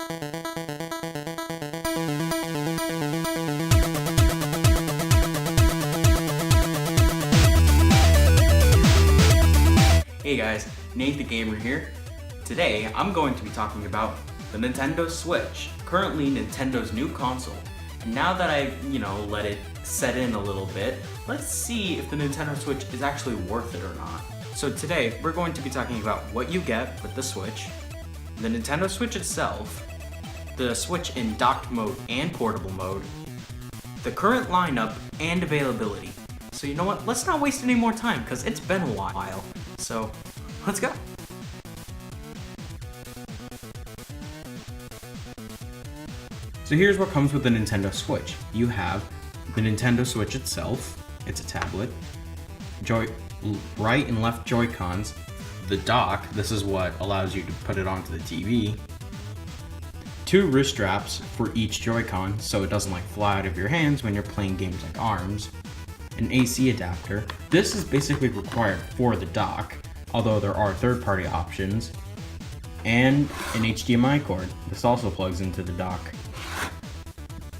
Hey guys, Nate the Gamer here. Today I'm going to be talking about the Nintendo Switch, currently Nintendo's new console. And now that I've, let it set in a little bit, let's see if the Nintendo Switch is actually worth it or not. So today we're going to be talking about what you get with the Switch, the Nintendo Switch itself, the Switch in docked mode and portable mode, the current lineup and availability. So you know what, let's not waste any more time because it's been a while. So, let's go. So here's what comes with the Nintendo Switch. You have the Nintendo Switch itself, it's a tablet, right and left Joy-Cons, the dock, this is what allows you to put it onto the TV, 2 wrist straps for each Joy-Con so it doesn't fly out of your hands when you're playing games like ARMS, an AC adapter. This is basically required for the dock, although there are third-party options, and an HDMI cord. This also plugs into the dock.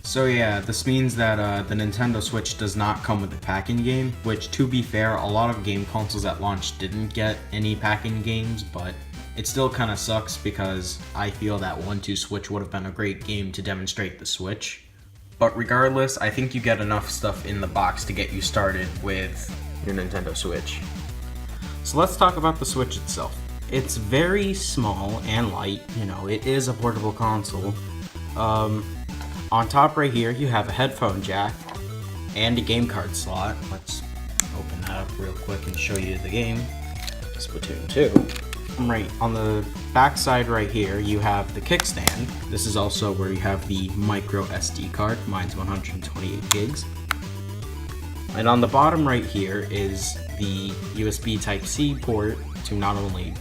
So yeah, this means that the Nintendo Switch does not come with a pack-in game, which, to be fair, a lot of game consoles at launch didn't get any pack-in games, but it still kind of sucks because I feel that 1-2 Switch would have been a great game to demonstrate the Switch. But regardless, I think you get enough stuff in the box to get you started with your Nintendo Switch. So let's talk about the Switch itself. It's very small and light, it is a portable console. On top right here, you have a headphone jack and a game card slot. Let's open that up real quick and show you the game. Splatoon 2. Right on the back side right here, you have the kickstand. This is also where you have the micro SD card. Mine's 128 gigs. And on the bottom right here is the USB Type-C port to not only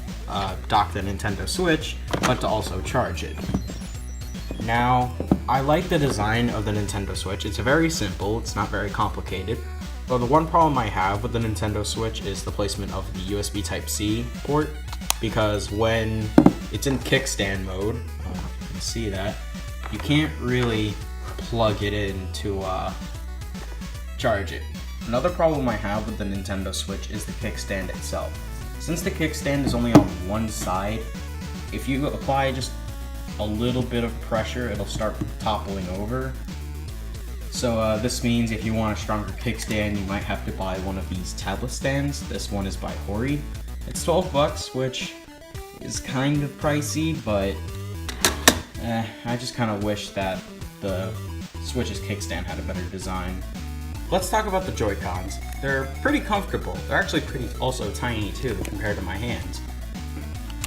dock the Nintendo Switch, but to also charge it. Now, I like the design of the Nintendo Switch. It's very simple, it's not very complicated. But the one problem I have with the Nintendo Switch is the placement of the USB Type-C port, because when it's in kickstand mode, you can see that, you can't really plug it in to charge it. Another problem I have with the Nintendo Switch is the kickstand itself. Since the kickstand is only on one side, if you apply just a little bit of pressure, it'll start toppling over. So this means if you want a stronger kickstand, you might have to buy one of these tablet stands. This one is by Hori. It's $12, which is kind of pricey, but I just kind of wish that the Switch's kickstand had a better design. Let's talk about the Joy-Cons. They're pretty comfortable. They're actually also tiny too compared to my hands.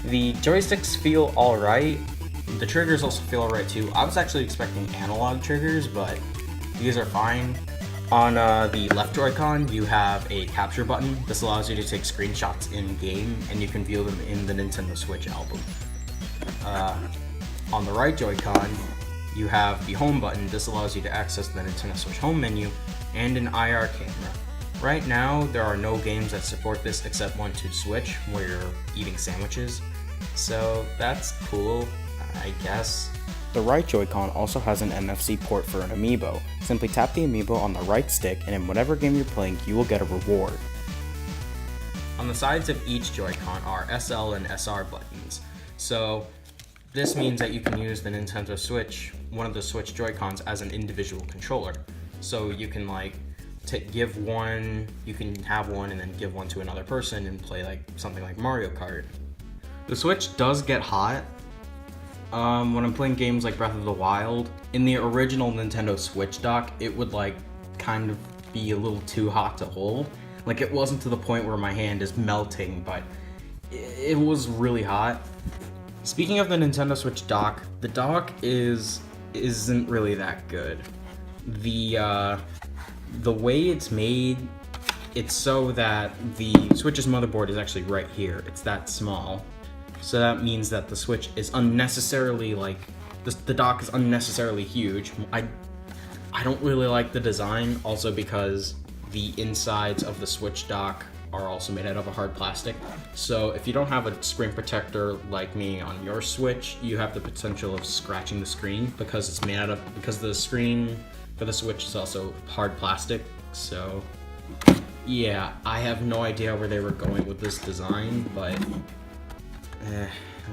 The joysticks feel alright. The triggers also feel alright too. I was actually expecting analog triggers, but these are fine. On the left Joy-Con, you have a capture button. This allows you to take screenshots in-game, and you can view them in the Nintendo Switch album. On the right Joy-Con, you have the home button. This allows you to access the Nintendo Switch home menu, and an IR camera. Right now, there are no games that support this except 1-2 Switch, where you're eating sandwiches. So that's cool, I guess. The right Joy-Con also has an NFC port for an amiibo. Simply tap the amiibo on the right stick, and in whatever game you're playing, you will get a reward. On the sides of each Joy-Con are SL and SR buttons. So this means that you can use the Nintendo Switch, one of the Switch Joy-Cons, as an individual controller. So you can give one, you can have one and then give one to another person and play something like Mario Kart. The Switch does get hot. When I'm playing games like Breath of the Wild, in the original Nintendo Switch dock, it would kind of be a little too hot to hold. It wasn't to the point where my hand is melting, but it was really hot. Speaking of the Nintendo Switch dock, the dock isn't really that good. The way it's made, it's so that the Switch's motherboard is actually right here. It's that small. So that means that the Switch is unnecessarily the dock is unnecessarily huge. I don't really like the design, also because the insides of the Switch dock are also made out of a hard plastic. So if you don't have a screen protector like me on your Switch, you have the potential of scratching the screen because it's made out of, because the screen for the Switch is also hard plastic. So yeah, I have no idea where they were going with this design, but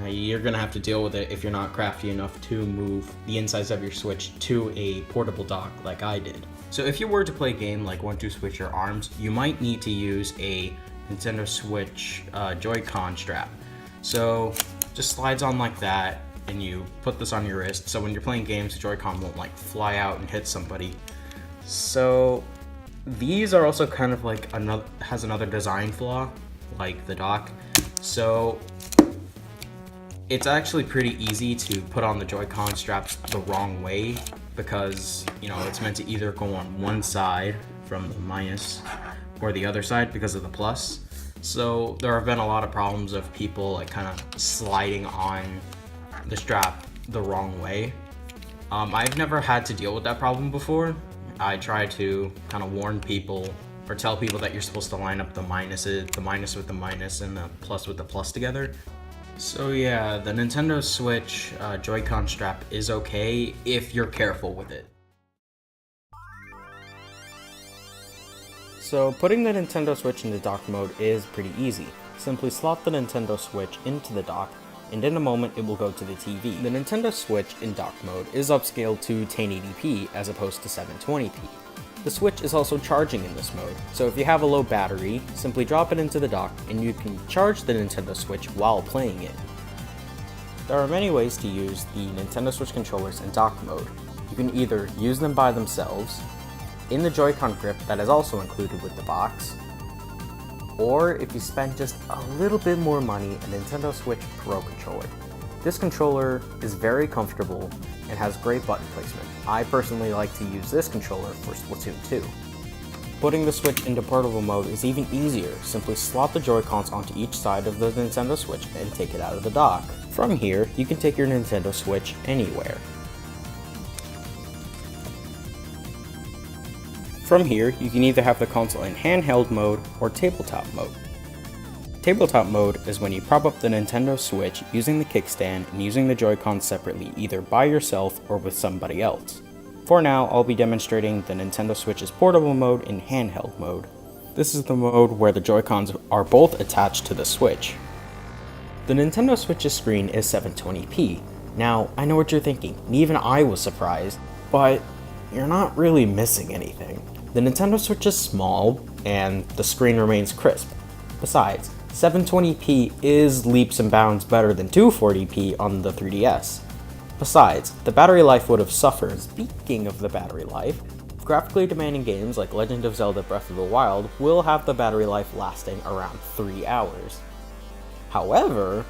you're gonna have to deal with it if you're not crafty enough to move the insides of your Switch to a portable dock like I did. So if you were to play a game like 1-2 Switch or ARMS, you might need to use a Nintendo Switch Joy-Con strap. So just slides on like that, and you put this on your wrist, so when you're playing games, the Joy-Con won't like fly out and hit somebody. So these are also kind of like another design flaw, like the dock. So it's actually pretty easy to put on the Joy-Con straps the wrong way because, you know, it's meant to either go on one side from the minus or the other side because of the plus. So there have been a lot of problems of people like kind of sliding on the strap the wrong way. I've never had to deal with that problem before. I try to kind of warn people or tell people that you're supposed to line up the minus with the minus and the plus with the plus together. So yeah, the Nintendo Switch Joy-Con strap is okay if you're careful with it. So putting the Nintendo Switch into dock mode is pretty easy. Simply slot the Nintendo Switch into the dock, and in a moment it will go to the TV. The Nintendo Switch in dock mode is upscaled to 1080p as opposed to 720p. The Switch is also charging in this mode, so if you have a low battery, simply drop it into the dock and you can charge the Nintendo Switch while playing it. There are many ways to use the Nintendo Switch controllers in dock mode. You can either use them by themselves, in the Joy-Con grip that is also included with the box, or if you spend just a little bit more money, a Nintendo Switch Pro controller. This controller is very comfortable and has great button placement. I personally like to use this controller for Splatoon 2. Putting the Switch into portable mode is even easier. Simply slot the Joy-Cons onto each side of the Nintendo Switch and take it out of the dock. From here, you can take your Nintendo Switch anywhere. From here, you can either have the console in handheld mode or tabletop mode. Tabletop mode is when you prop up the Nintendo Switch using the kickstand and using the Joy-Cons separately either by yourself or with somebody else. For now, I'll be demonstrating the Nintendo Switch's portable mode in handheld mode. This is the mode where the Joy-Cons are both attached to the Switch. The Nintendo Switch's screen is 720p. Now, I know what you're thinking, and even I was surprised, but you're not really missing anything. The Nintendo Switch is small, and the screen remains crisp. Besides, 720p is leaps and bounds better than 240p on the 3DS. Besides, the battery life would have suffered. Speaking of the battery life, graphically demanding games like Legend of Zelda Breath of the Wild will have the battery life lasting around 3 hours. However,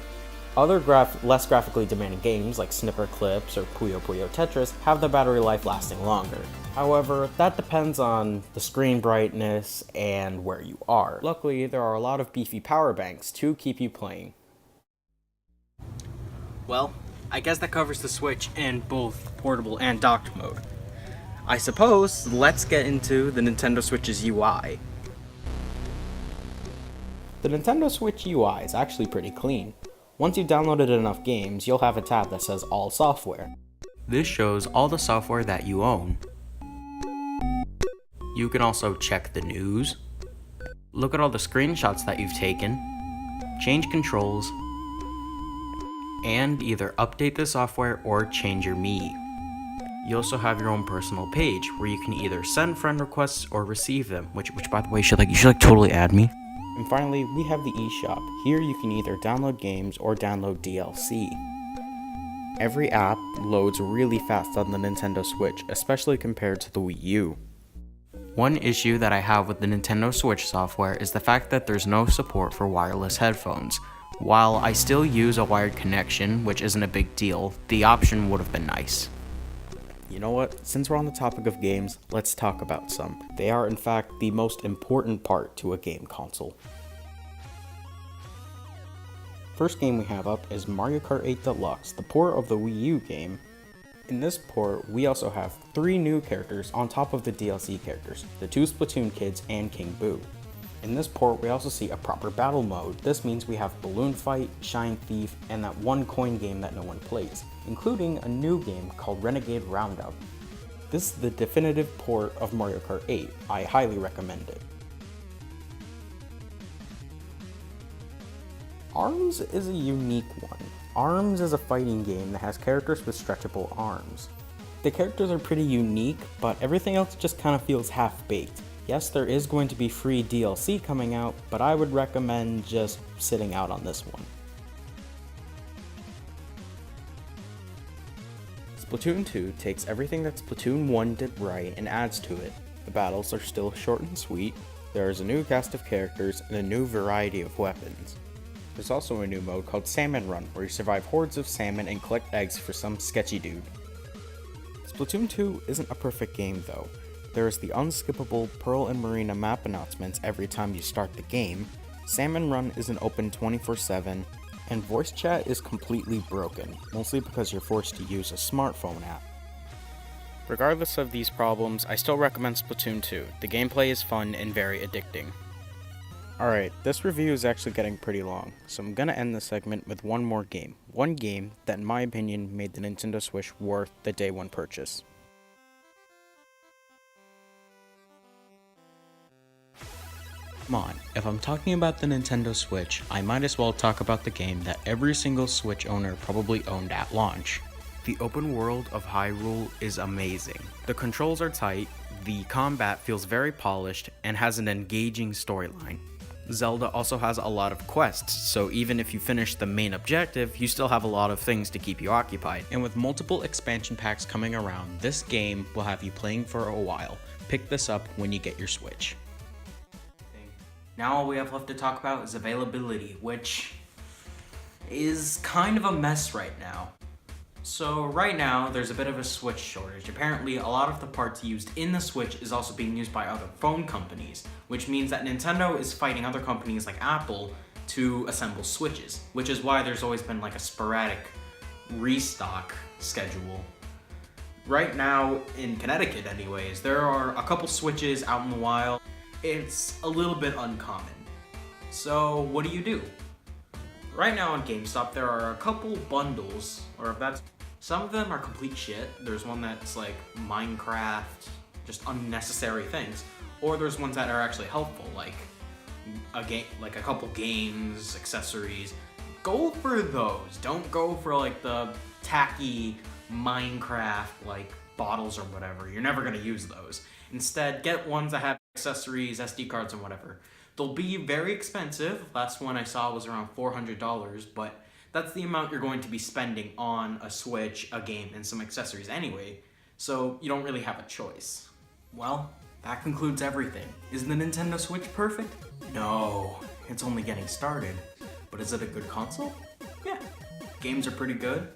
other less graphically demanding games like Snipper Clips or Puyo Puyo Tetris have the battery life lasting longer. However, that depends on the screen brightness and where you are. Luckily, there are a lot of beefy power banks to keep you playing. Well, I guess that covers the Switch in both portable and docked mode. I suppose let's get into the Nintendo Switch's UI. The Nintendo Switch UI is actually pretty clean. Once you've downloaded enough games, you'll have a tab that says All Software. This shows all the software that you own. You can also check the news, look at all the screenshots that you've taken, change controls, and either update the software or change your Mii. You also have your own personal page where you can either send friend requests or receive them, which by the way, you should totally add me. And finally, we have the eShop. Here you can either download games or download DLC. Every app loads really fast on the Nintendo Switch, especially compared to the Wii U. One issue that I have with the Nintendo Switch software is the fact that there's no support for wireless headphones. While I still use a wired connection, which isn't a big deal, the option would have been nice. You know what? Since we're on the topic of games, let's talk about some. They are in fact the most important part to a game console. First game we have up is Mario Kart 8 Deluxe, the port of the Wii U game. In this port, we also have 3 new characters on top of the DLC characters, the 2 Splatoon kids and King Boo. In this port, we also see a proper battle mode. This means we have Balloon Fight, Shine Thief, and that one coin game that no one plays, including a new game called Renegade Roundup. This is the definitive port of Mario Kart 8. I highly recommend it. ARMS is a unique one. ARMS is a fighting game that has characters with stretchable arms. The characters are pretty unique, but everything else just kind of feels half-baked. Yes, there is going to be free DLC coming out, but I would recommend just sitting out on this one. Splatoon 2 takes everything that Splatoon 1 did right and adds to it. The battles are still short and sweet, there is a new cast of characters and a new variety of weapons. There's also a new mode called Salmon Run, where you survive hordes of salmon and collect eggs for some sketchy dude. Splatoon 2 isn't a perfect game though. There is the unskippable Pearl and Marina map announcements every time you start the game, Salmon Run isn't open 24/7, and voice chat is completely broken, mostly because you're forced to use a smartphone app. Regardless of these problems, I still recommend Splatoon 2. The gameplay is fun and very addicting. Alright, this review is actually getting pretty long, so I'm gonna end this segment with one more game. One game that in my opinion made the Nintendo Switch worth the day one purchase. Come on, if I'm talking about the Nintendo Switch, I might as well talk about the game that every single Switch owner probably owned at launch. The open world of Hyrule is amazing. The controls are tight, the combat feels very polished, and has an engaging storyline. Zelda also has a lot of quests, so even if you finish the main objective, you still have a lot of things to keep you occupied. And with multiple expansion packs coming around, this game will have you playing for a while. Pick this up when you get your Switch. Now all we have left to talk about is availability, which is kind of a mess right now. So right now, there's a bit of a Switch shortage. Apparently, a lot of the parts used in the Switch is also being used by other phone companies, which means that Nintendo is fighting other companies like Apple to assemble Switches, which is why there's always been like a sporadic restock schedule. Right now, in Connecticut anyways, there are a couple Switches out in the wild. It's a little bit uncommon. So what do? Right now on Gamestop, there are a couple bundles, or if that's, some of them are complete shit. There's one that's like Minecraft, just unnecessary things. Or there's ones that are actually helpful, like a couple games, accessories. Go for those. Don't go for like the tacky Minecraft like bottles or whatever. You're never gonna use those. Instead, get ones that have accessories, SD cards, and whatever. They'll be very expensive. Last one I saw was around $400, but that's the amount you're going to be spending on a Switch, a game, and some accessories anyway, so you don't really have a choice. Well, that concludes everything. Is the Nintendo Switch perfect? No, it's only getting started. But is it a good console? Yeah, games are pretty good.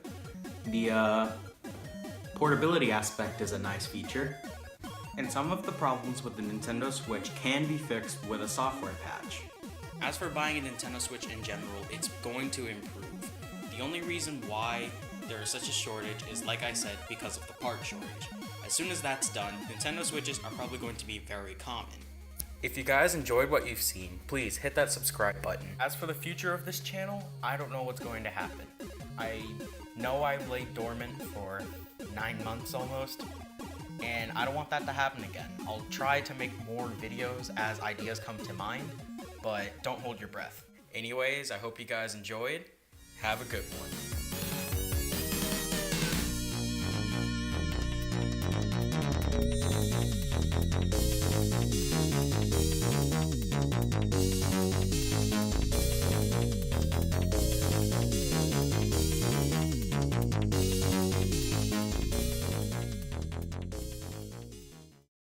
The portability aspect is a nice feature. And some of the problems with the Nintendo Switch can be fixed with a software patch. As for buying a Nintendo Switch in general, it's going to improve. The only reason why there is such a shortage is, like I said, because of the part shortage. As soon as that's done, Nintendo Switches are probably going to be very common. If you guys enjoyed what you've seen, please hit that subscribe button. As for the future of this channel, I don't know what's going to happen. I know I laid dormant for 9 months almost, and I don't want that to happen again. I'll try to make more videos as ideas come to mind, but don't hold your breath. Anyways, I hope you guys enjoyed. Have a good one.